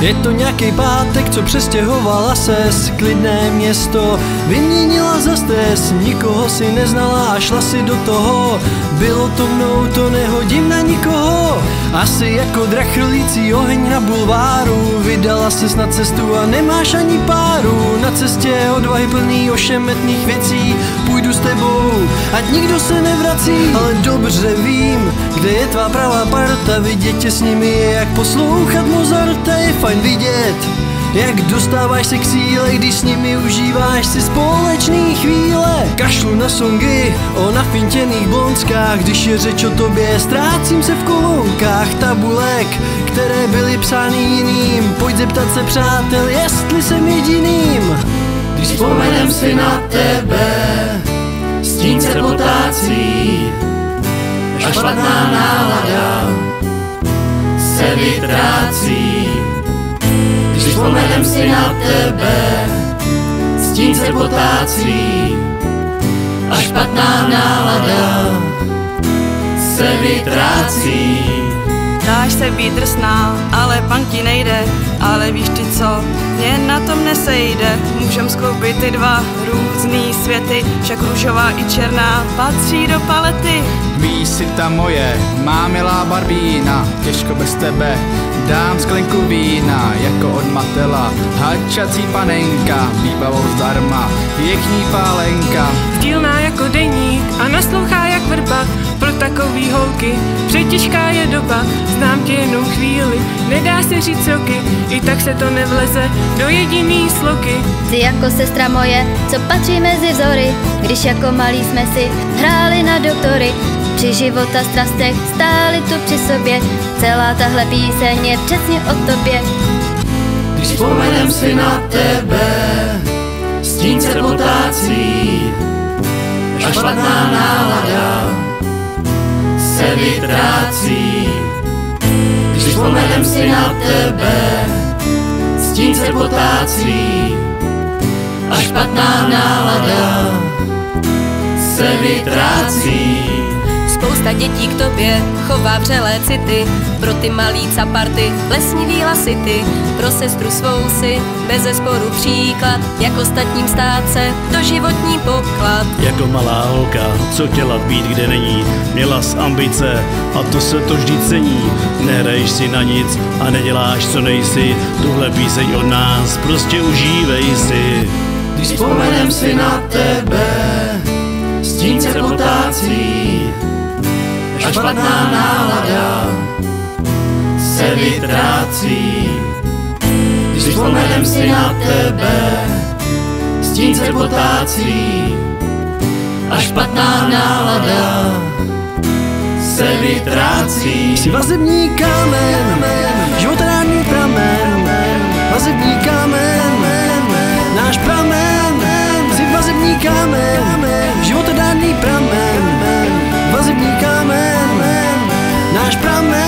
Je to nějaký pátek, co přestěhovala ses, klidné město vyměnila za stres, nikoho si neznala a šla si do toho. Bylo to mnou, to nehodím na nikoho. Asi jako drak chrlící oheň na bulváru, vydala ses na cestu a nemáš ani páru. Na cestě odvahy plný ošemetných věcí, půjdu s tebou, ať nikdo se nevrací. Ale dobře vím, kde je tvá pravá parta, vidět tě s nimi je jak poslouchat Mozarta. Je fajn vidět, jak dostáváš se k síle, když s nimi užíváš si společný chvíle. Kašlu na songy o nafintěných blonskách, když je řeč o tobě, ztrácím se v kolonkách tabulek, které byly psány jiným. Pojď zeptat se přátel, jestli jsem jediným. Když vzpomenem si na tebe, stín se potácí, a špatná nálada se vytrácí. Když vzpomenem si na tebe, stín se potácí, a špatná nálada se vytrácí. Dáš se být drsná, ale punk ti nejde. Ale víš ty co, mě na tom nesejde. Můžem skloubit ty dva různý světy, však růžová i černá patří do palety. Víš si ta moje, má milá barbína, těžko bez tebe dám sklenku vína. Jako od Matela, hačací panenka, výbavou zdarma, je k ní pálenka. Sdílná jako deník a naslouchá jak vrba, pro takový holky přetěžká je doba. Znám tě jenom chvíli, nedá se říct roky, i tak se to nevleze do jediný sloky. Jsi jako sestra moje, co patří mezi vzory, když jako malí jsme si hráli na doktory. Při života strastech stáli tu při sobě, celá tahle píseň je přesně o tobě. Když vzpomenem si na tebe, stín se potácí, a špatná nálada se vytrácí. Když vzpomenem si na tebe, stín se potácí, a špatná nálada se vytrácí. Spousta dětí k tobě chová vřelé city, pro ty malý caparty lesnivý hlasity. Pro sestru svou si bezesporu příklad, jak ostatním stát se doživotní poklad. Jako malá holka, co chtěla být kde není, měla z ambice a to se to vždy cení. Nehraješ si na nic a neděláš co nejsi, tuhle píseň od nás prostě užívej si. Když vzpomenem si na tebe, stín se potácí, a špatná nálada se vytrácí. Když vzpomenem si na tebe, stín se potácí, a špatná nálada se vytrácí. Jsi vazební kámen, životodárný pramen, vazební kámen, náš pramen. Jsi vazební kámen, životodárný pramen, vazební kámen, náš pramen.